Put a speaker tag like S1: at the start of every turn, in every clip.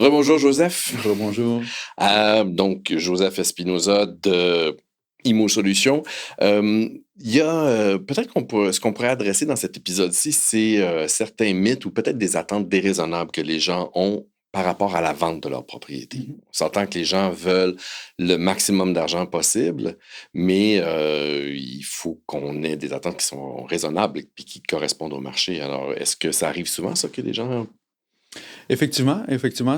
S1: Rebonjour Joseph.
S2: Bonjour.
S1: Donc Joseph Espinoza de Imo Solutions. Il y a peut-être ce qu'on pourrait adresser dans cet épisode-ci, c'est certains mythes ou peut-être des attentes déraisonnables que les gens ont par rapport à la vente de leur propriété.
S2: Mhm.
S1: On s'entend que les gens veulent le maximum d'argent possible, mais il faut qu'on ait des attentes qui sont raisonnables et qui correspondent au marché. Alors, est-ce que ça arrive souvent, ça, que les gens...
S2: Effectivement.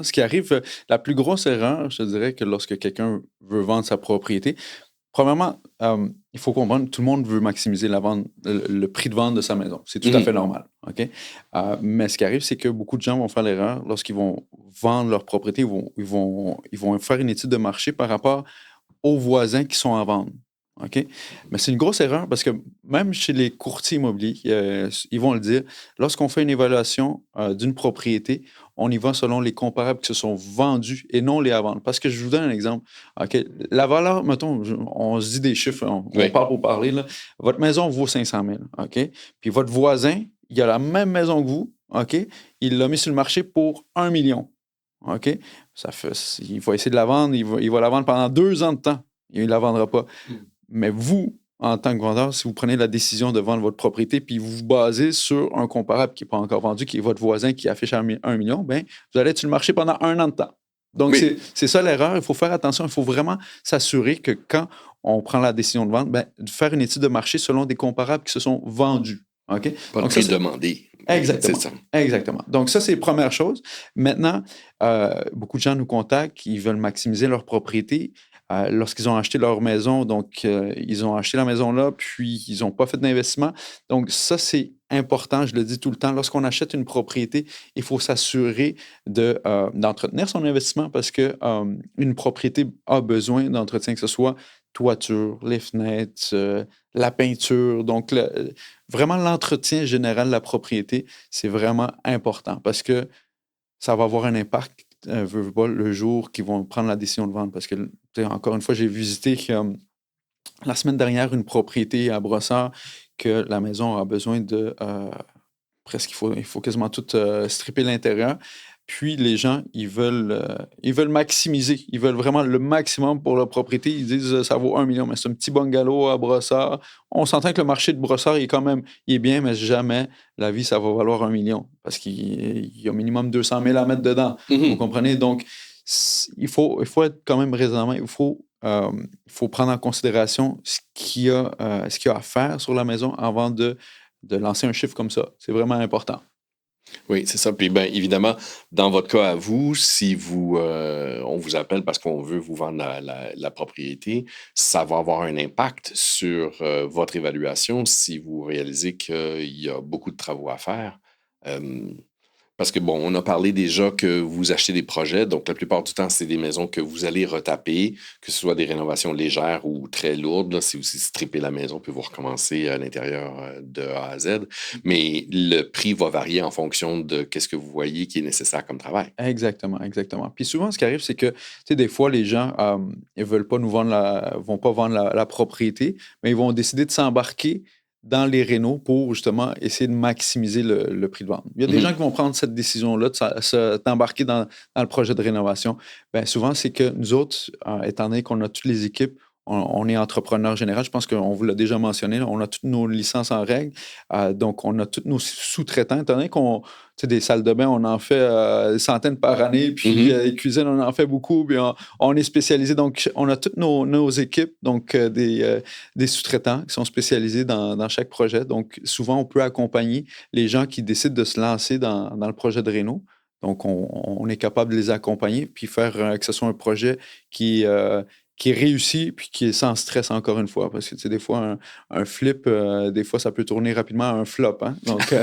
S2: Ce qui arrive, la plus grosse erreur, je dirais que lorsque quelqu'un veut vendre sa propriété, premièrement, il faut comprendre, tout le monde veut maximiser le prix de vente de sa maison. C'est tout à fait
S1: Mhm.
S2: normal. OK? Mais ce qui arrive, c'est que beaucoup de gens vont faire l'erreur lorsqu'ils vont vendre leur propriété, ils vont faire une étude de marché par rapport aux voisins qui sont à vendre. OK? Mais c'est une grosse erreur parce que même chez les courtiers immobiliers, ils vont le dire, lorsqu'on fait une évaluation d'une propriété, on y va selon les comparables qui se sont vendus et non les à vendre. Parce que je vous donne un exemple. OK? La valeur, mettons, on se dit des chiffres, on
S1: Oui.
S2: parle pour parler. Là. Votre maison vaut 500 000. OK? Puis votre voisin, il a la même maison que vous. OK? Il l'a mis sur le marché pour 1 million. OK? Il va essayer de la vendre, il va la vendre pendant 2 ans de temps. Il ne la vendra pas. Mais vous, en tant que vendeur, si vous prenez la décision de vendre votre propriété, puis vous vous basez sur un comparable qui n'est pas encore vendu, qui est votre voisin qui affiche 1 million, ben, vous allez être sur le marché pendant 1 an de temps. Donc,
S1: Oui.
S2: c'est ça l'erreur. Il faut faire attention. Il faut vraiment s'assurer que quand on prend la décision de vendre, ben, de faire une étude de marché selon des comparables qui se sont vendus. OK?
S1: Pas de
S2: Donc, ça,
S1: prix demandé. C'est
S2: exactement.
S1: ça.
S2: Exactement. Donc, ça, c'est la première chose. Maintenant, beaucoup de gens nous contactent, ils veulent maximiser leur propriété. Lorsqu'ils ont acheté leur maison, donc ils ont acheté la maison là, puis ils n'ont pas fait d'investissement. Donc, ça, c'est important, je le dis tout le temps. Lorsqu'on achète une propriété, il faut s'assurer d'entretenir son investissement parce que une propriété a besoin d'entretien, que ce soit toiture, les fenêtres, la peinture. Donc, vraiment, l'entretien général de la propriété, c'est vraiment important parce que ça va avoir un impact, veux pas, le jour qu'ils vont prendre la décision de vendre. Parce que, encore une fois, j'ai visité la semaine dernière une propriété à Brossard que la maison a besoin de presque, il faut quasiment tout stripper l'intérieur. Puis les gens, ils veulent maximiser. Ils veulent vraiment le maximum pour leur propriété. Ils disent ça vaut 1 million, mais c'est un petit bungalow à Brossard. On s'entend que le marché de Brossard il est quand même il est bien, mais jamais la vie, ça va valoir 1 million. Parce qu'il y a au minimum 200 000 à mettre dedans. Vous
S1: Mhm.
S2: comprenez? Donc, il faut être quand même raisonnable. Il faut prendre en considération ce qu'il y a à faire sur la maison avant de lancer un chiffre comme ça. C'est vraiment important.
S1: Oui, c'est ça. Puis bien, évidemment, dans votre cas à vous, si on vous appelle parce qu'on veut vous vendre la propriété, ça va avoir un impact sur votre évaluation si vous réalisez qu'il y a beaucoup de travaux à faire. Euh, Parce que, bon, on a parlé déjà que vous achetez des projets, donc la plupart du temps, c'est des maisons que vous allez retaper, que ce soit des rénovations légères ou très lourdes. Là, si vous strippez la maison, puis vous recommencez à l'intérieur de A à Z. Mais le prix va varier en fonction de qu'est-ce que vous voyez qui est nécessaire comme travail.
S2: Exactement, exactement. Puis souvent, ce qui arrive, c'est que, tu sais, des fois, les gens, ils veulent pas vont pas vendre la propriété, mais ils vont décider de s'embarquer dans les rénaux pour justement essayer de maximiser le prix de vente. Il y a des gens
S1: Mhm.
S2: qui vont prendre cette décision-là de t'embarquer dans le projet de rénovation. Bien, souvent, c'est que nous autres, étant donné qu'on a toutes les équipes, on est entrepreneur général. Je pense qu'on vous l'a déjà mentionné, là, on a toutes nos licences en règle. Donc, on a tous nos sous-traitants. Étant donné qu'on, tu sais, des salles de bain, on en fait des centaines par année, puis
S1: Mhm.
S2: les cuisines, on en fait beaucoup, puis on est spécialisé. Donc, on a toutes nos équipes, donc des sous-traitants qui sont spécialisés dans chaque projet. Donc, souvent, on peut accompagner les gens qui décident de se lancer dans le projet de réno. Donc, on est capable de les accompagner, puis faire que ce soit un projet qui est réussi, puis qui est sans stress encore une fois. Parce que, tu sais, des fois, un flip, des fois, ça peut tourner rapidement à un flop. Hein? Donc,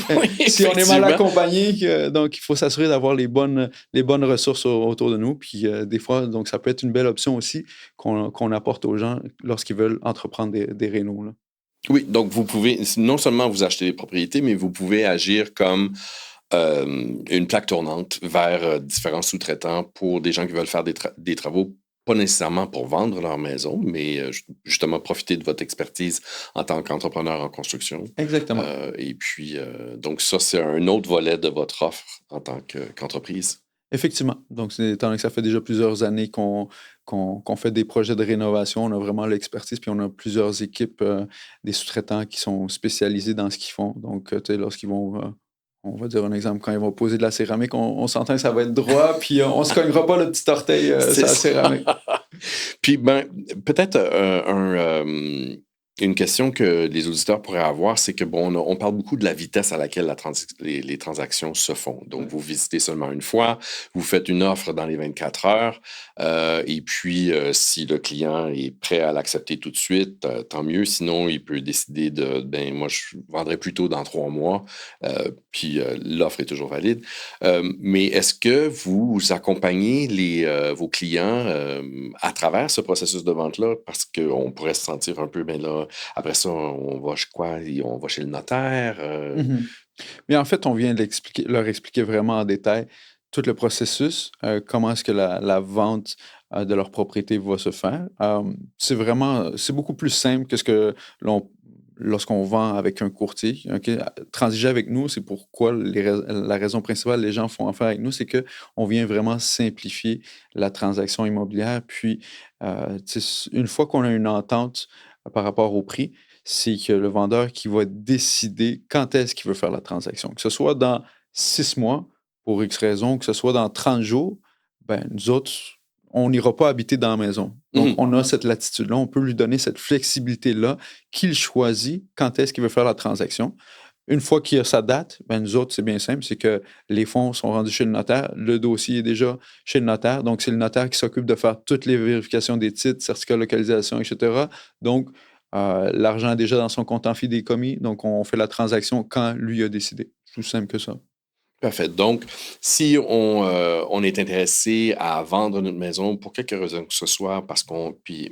S1: Oui,
S2: si on est mal
S1: effectivement.
S2: accompagné, donc il faut s'assurer d'avoir les bonnes ressources autour de nous. Puis des fois, donc ça peut être une belle option aussi qu'on apporte aux gens lorsqu'ils veulent entreprendre des rénaux. Là.
S1: Oui, donc vous pouvez non seulement vous acheter des propriétés, mais vous pouvez agir comme une plaque tournante vers différents sous-traitants pour des gens qui veulent faire des travaux, pas nécessairement pour vendre leur maison, mais justement profiter de votre expertise en tant qu'entrepreneur en construction.
S2: Exactement.
S1: Et puis, donc ça, c'est un autre volet de votre offre en tant qu'entreprise.
S2: Effectivement. Donc, étant donné que ça fait déjà plusieurs années qu'on fait des projets de rénovation, on a vraiment l'expertise, puis on a plusieurs équipes, des sous-traitants qui sont spécialisés dans ce qu'ils font. Donc, tu sais, lorsqu'ils vont, on va dire un exemple, quand ils vont poser de la céramique, on s'entend que ça va être droit, puis on se cognera pas le petit orteil
S1: C'est
S2: sur la
S1: ça.
S2: céramique.
S1: Puis, ben, peut-être une question que les auditeurs pourraient avoir, c'est que, bon, on parle beaucoup de la vitesse à laquelle les transactions se font. Donc,
S2: Ouais.
S1: vous visitez seulement une fois, vous faites une offre dans les 24 heures, et puis, si le client est prêt à l'accepter tout de suite, tant mieux. Sinon, il peut décider ben, moi, je vendrai plutôt dans 3 mois, puis l'offre est toujours valide. Mais est-ce que vous accompagnez vos clients à travers ce processus de vente-là? Parce qu'on pourrait se sentir un peu, ben là, après ça, on va chez quoi? On va chez le notaire?
S2: Mhm. Mais en fait, on vient leur expliquer vraiment en détail tout le processus, comment est-ce que la vente de leur propriété va se faire. C'est beaucoup plus simple que ce que l'on, lorsqu'on vend avec un courtier. OK? Transiger avec nous, c'est pourquoi la raison principale les gens font affaire avec nous, c'est que on vient vraiment simplifier la transaction immobilière. Puis, tu sais, une fois qu'on a une entente par rapport au prix, c'est que le vendeur qui va décider quand est-ce qu'il veut faire la transaction. Que ce soit dans 6 mois, pour X raison, que ce soit dans 30 jours, ben, nous autres, on n'ira pas habiter dans la maison. Donc,
S1: Mhm.
S2: on a cette latitude-là, on peut lui donner cette flexibilité-là qu'il choisit quand est-ce qu'il veut faire la transaction. Une fois qu'il a sa date, ben nous autres, c'est bien simple, c'est que les fonds sont rendus chez le notaire, le dossier est déjà chez le notaire, donc c'est le notaire qui s'occupe de faire toutes les vérifications des titres, certificats de localisation, etc. Donc, l'argent est déjà dans son compte en fidéicommis, donc on fait la transaction quand lui a décidé. C'est tout simple que ça.
S1: Parfait. Donc, si on est intéressé à vendre notre maison pour quelque raison que ce soit,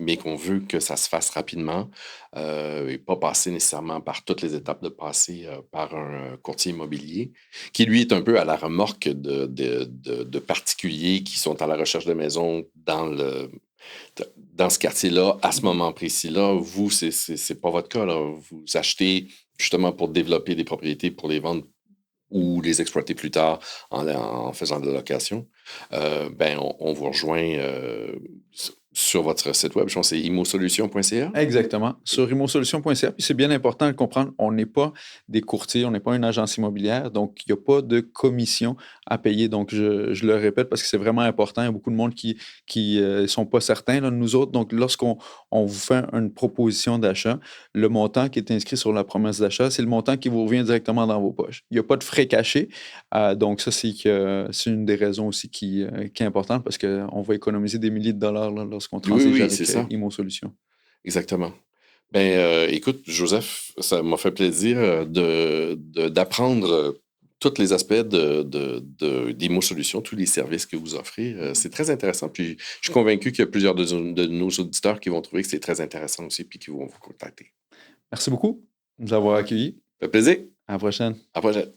S1: mais qu'on veut que ça se fasse rapidement, et pas passer nécessairement par toutes les étapes de passer par un courtier immobilier, qui lui est un peu à la remorque de particuliers qui sont à la recherche de maisons dans ce quartier-là, à ce moment précis-là. Vous, c'est pas votre cas, là. Vous achetez justement pour développer des propriétés, pour les vendre ou les exploiter plus tard en faisant de la location, ben, on vous rejoint sur votre site web. Je pense que c'est imosolution.ca.
S2: Exactement, sur imosolution.ca. Puis c'est bien important de comprendre, on n'est pas des courtiers, on n'est pas une agence immobilière, donc il n'y a pas de commission à payer. Donc je le répète parce que c'est vraiment important. Il y a beaucoup de monde qui sont pas certains, là, de nous autres. Donc lorsqu'on vous fait une proposition d'achat, le montant qui est inscrit sur la promesse d'achat, c'est le montant qui vous revient directement dans vos poches. Il n'y a pas de frais cachés. Donc ça, c'est une des raisons aussi qui est importante parce qu'on va économiser des milliers de dollars là, lorsqu'on
S1: Oui,
S2: transige
S1: oui, c'est
S2: avec
S1: ça.
S2: Imosolution.
S1: Exactement. Ben, écoute, Joseph, ça m'a fait plaisir d'apprendre tous les aspects d'Imo Solutions, tous les services que vous offrez. C'est très intéressant. Puis, je suis convaincu qu'il y a plusieurs de nos auditeurs qui vont trouver que c'est très intéressant aussi, puis qui vont vous contacter.
S2: Merci beaucoup de nous avoir accueillis.
S1: Ça fait plaisir.
S2: À la prochaine.
S1: À la prochaine.